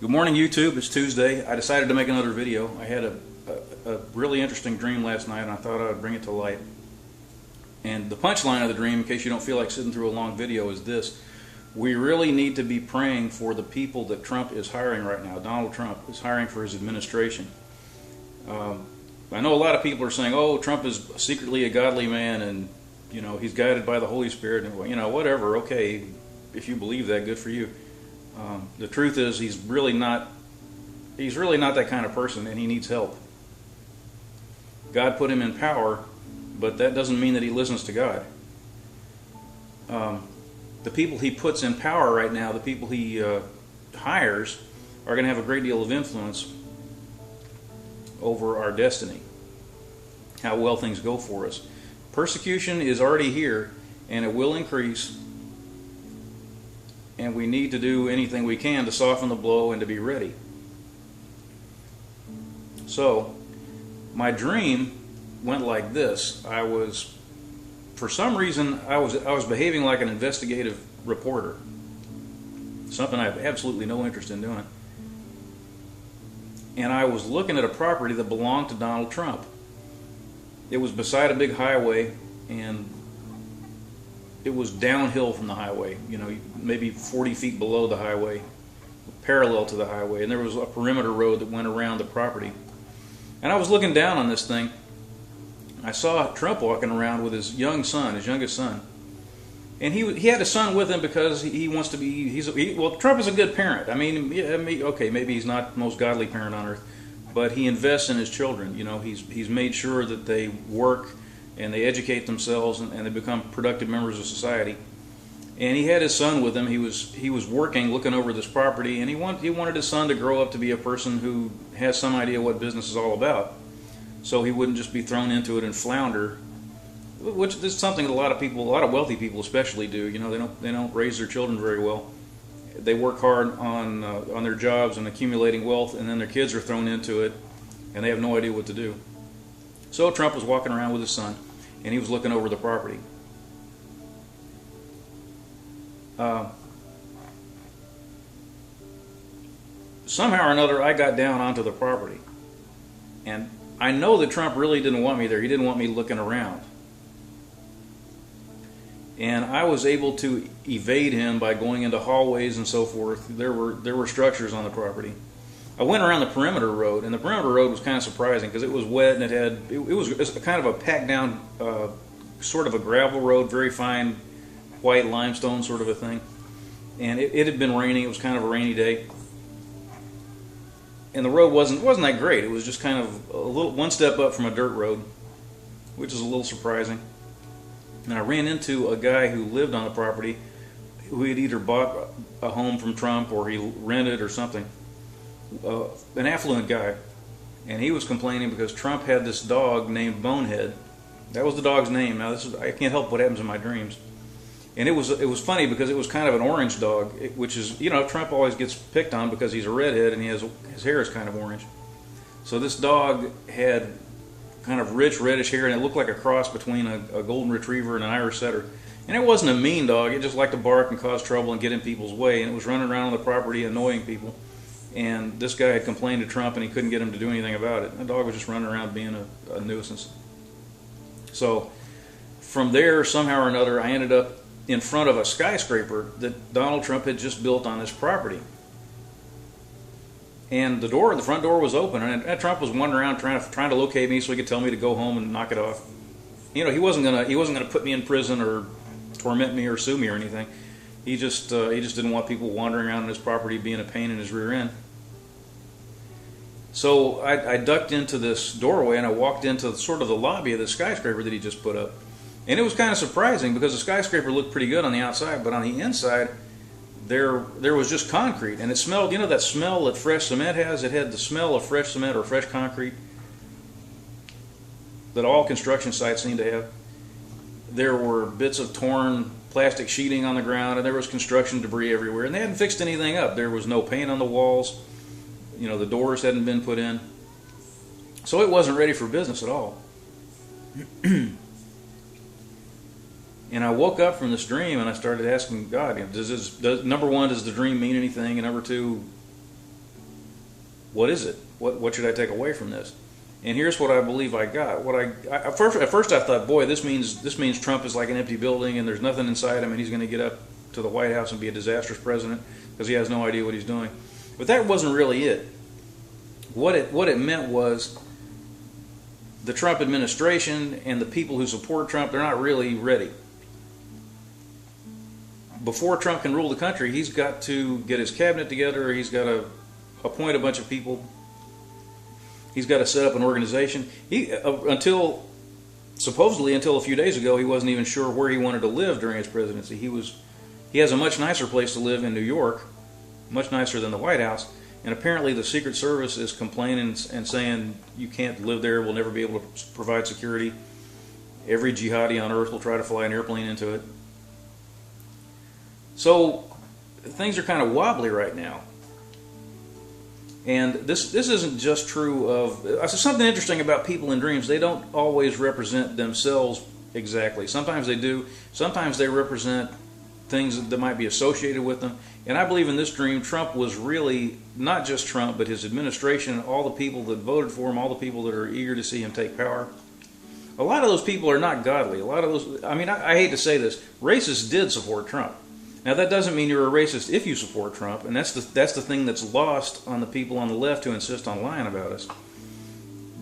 Good morning, YouTube. It's Tuesday. I decided to make another video. I had a really interesting dream last night, and I thought I would bring it to light. And the punchline of the dream, in case you don't feel like sitting through a long video, is this. We really need to be praying for the people that Trump is hiring right now. Donald Trump is hiring for his administration. I know a lot of people are saying, oh, Trump is secretly a godly man, and he's guided by the Holy Spirit, and whatever. Okay, if you believe that, good for you. The truth is, he's really not that kind of person, and he needs help. God put him in power, but that doesn't mean that he listens to God. The people he puts in power right now, the people he hires, are going to have a great deal of influence over our destiny, how well things go for us. Persecution is already here, and it will increase. And we need to do anything we can to soften the blow and to be ready. So, my dream went like this. For some reason, I was behaving like an investigative reporter. Something I have absolutely no interest in doing. And I was looking at a property that belonged to Donald Trump. It was beside a big highway, and it was downhill from the highway, maybe 40 feet below the highway, parallel to the highway, and there was a perimeter road that went around the property. And I was looking down on this thing. I saw Trump walking around with his youngest son, and he had a son with him because he wants to be. Well, Trump is a good parent. Okay, maybe he's not the most godly parent on earth, but he invests in his children. He's made sure that they work and they educate themselves and they become productive members of society. And he had his son with him. He was working, looking over this property, and he wanted his son to grow up to be a person who has some idea what business is all about, so he wouldn't just be thrown into it and flounder, which is something that a lot of wealthy people especially do. They don't raise their children very well. They work hard on their jobs and accumulating wealth, and then their kids are thrown into it, and they have no idea what to do. So Trump was walking around with his son, and he was looking over the property. Somehow or another, I got down onto the property. And I know that Trump really didn't want me there. He didn't want me looking around. And I was able to evade him by going into hallways and so forth. There were structures on the property. I went around the perimeter road, and the perimeter road was kind of surprising because it was wet, and it was kind of a packed down, sort of a gravel road, very fine white limestone sort of a thing. And it had been raining. It was kind of a rainy day, and the road wasn't that great. It was just kind of one step up from a dirt road, which is a little surprising. And I ran into a guy who lived on the property, who had either bought a home from Trump or he rented or something. An affluent guy, and he was complaining because Trump had this dog named Bonehead. That was the dog's name. Now I can't help what happens in my dreams. And it was funny because it was kind of an orange dog, which is, Trump always gets picked on because he's a redhead and his hair is kind of orange. So this dog had kind of rich reddish hair, and it looked like a cross between a golden retriever and an Irish setter. And it wasn't a mean dog. It just liked to bark and cause trouble and get in people's way, and it was running around on the property annoying people. And this guy had complained to Trump, and he couldn't get him to do anything about it. The dog was just running around being a nuisance. So from there, somehow or another, I ended up in front of a skyscraper that Donald Trump had just built on this property. And the front door was open, and Trump was wandering around trying to locate me so he could tell me to go home and knock it off. He wasn't gonna put me in prison or torment me or sue me or anything. He just didn't want people wandering around on his property being a pain in his rear end. So I ducked into this doorway, and I walked into sort of the lobby of the skyscraper that he just put up. And it was kind of surprising because the skyscraper looked pretty good on the outside, but on the inside there was just concrete, and it smelled, that smell that fresh cement has. It had the smell of fresh cement or fresh concrete that all construction sites seem to have. There were bits of torn plastic sheeting on the ground, and there was construction debris everywhere, and they hadn't fixed anything up. There was no paint on the walls. The doors hadn't been put in. So it wasn't ready for business at all. And I woke up from this dream and I started asking God, number one, does the dream mean anything? And number two, What is it? What should I take away from this? And here's what I believe I got. At first I thought, boy, this means Trump is like an empty building and there's nothing inside him, and he's going to get up to the White House and be a disastrous president because he has no idea what he's doing. But that wasn't really it. What it meant was the Trump administration and the people who support Trump, they're not really ready. Before Trump can rule the country, he's got to get his cabinet together. He's got to appoint a bunch of people. He's got to set up an organization. Supposedly until a few days ago, he wasn't even sure where he wanted to live during his presidency. He has a much nicer place to live in New York, much nicer than the White House. And apparently the Secret Service is complaining and saying, you can't live there, we'll never be able to provide security. Every jihadi on earth will try to fly an airplane into it. So things are kind of wobbly right now. And this isn't just true of... Something interesting about people in dreams, they don't always represent themselves exactly. Sometimes they do. Sometimes they represent things that might be associated with them. And I believe in this dream, Trump was really, not just Trump, but his administration, all the people that voted for him, all the people that are eager to see him take power. A lot of those people are not godly. A lot of those... I hate to say this, racists did support Trump. Now, that doesn't mean you're a racist if you support Trump, and that's the thing that's lost on the people on the left who insist on lying about us.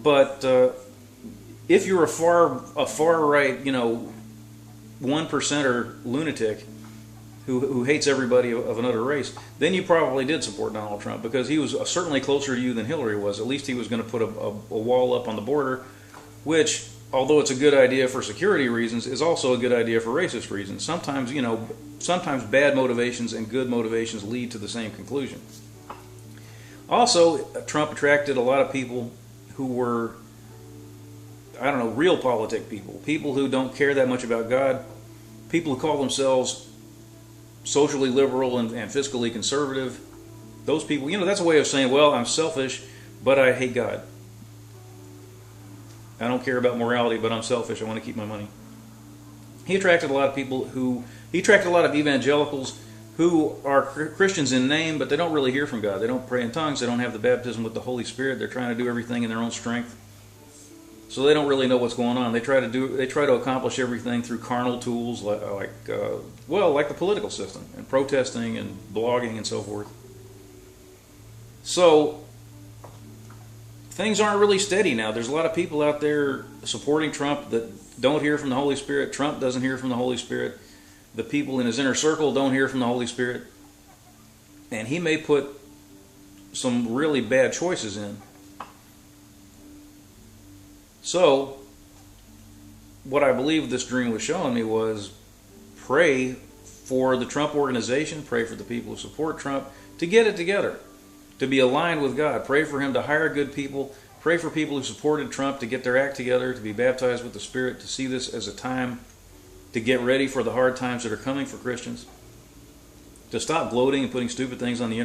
But if you're a far right, 1%er lunatic who hates everybody of another race, then you probably did support Donald Trump, because he was certainly closer to you than Hillary was. At least he was going to put a wall up on the border, which, although it's a good idea for security reasons, is also a good idea for racist reasons. Sometimes bad motivations and good motivations lead to the same conclusion. Also, Trump attracted a lot of people who were, realpolitik people who don't care that much about God, people who call themselves socially liberal and fiscally conservative. Those people, that's a way of saying, well, I'm selfish, but I hate God. I don't care about morality, but I'm selfish. I want to keep my money. He attracted a lot of evangelicals who are Christians in name, but they don't really hear from God. They don't pray in tongues. They don't have the baptism with the Holy Spirit. They're trying to do everything in their own strength. So they don't really know what's going on. They try to accomplish everything through carnal tools like the political system and protesting and blogging and so forth. So things aren't really steady now. There's a lot of people out there supporting Trump that don't hear from the Holy Spirit. Trump doesn't hear from the Holy Spirit. The people in his inner circle don't hear from the Holy Spirit. And he may put some really bad choices in. So, what I believe this dream was showing me was, pray for the Trump organization, pray for the people who support Trump, to get it together, to be aligned with God. Pray for him to hire good people. Pray for people who supported Trump to get their act together, to be baptized with the Spirit, to see this as a time to get ready for the hard times that are coming for Christians, to stop gloating and putting stupid things on the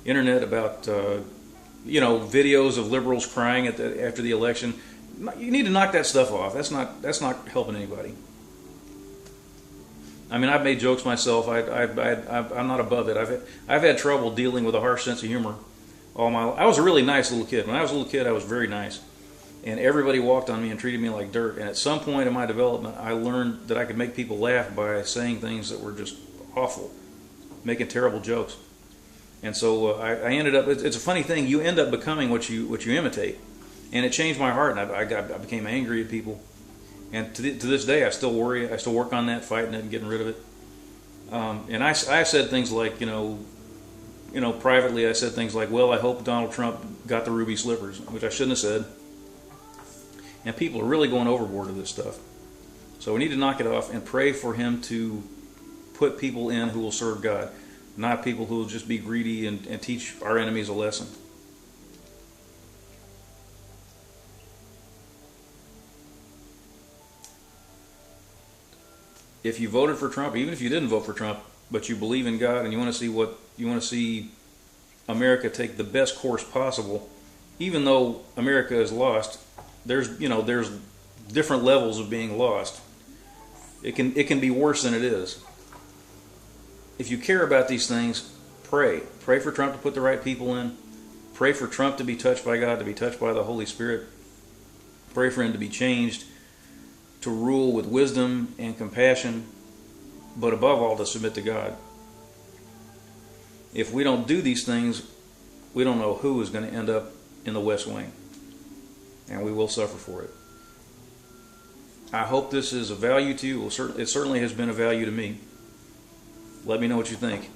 internet about videos of liberals crying after the election. You need to knock that stuff off. That's not helping anybody. I've made jokes myself. I'm not above it. I've had trouble dealing with a harsh sense of humor all my life. I was a really nice little kid. When I was a little kid, I was very nice, and everybody walked on me and treated me like dirt. And at some point in my development, I learned that I could make people laugh by saying things that were just awful, making terrible jokes. And so I ended up. It's a funny thing. You end up becoming what you imitate. And it changed my heart, and I became angry at people. And to this day, I still worry. I still work on that, fighting it and getting rid of it. And I said things like, privately, I said things like, well, I hope Donald Trump got the ruby slippers, which I shouldn't have said. And people are really going overboard with this stuff. So we need to knock it off and pray for him to put people in who will serve God, not people who will just be greedy and teach our enemies a lesson. If you voted for Trump, even if you didn't vote for Trump, but you believe in God and you want to see America take the best course possible, even though America is lost, there's different levels of being lost. It can be worse than it is. If you care about these things, pray for Trump to put the right people in. Pray for Trump to be touched by God, to be touched by the Holy Spirit. Pray for him to be changed, to rule with wisdom and compassion, but above all to submit to God. If we don't do these things, we don't know who is going to end up in the West Wing, and we will suffer for it. I hope this is of value to you. It certainly has been of value to me. Let me know what you think.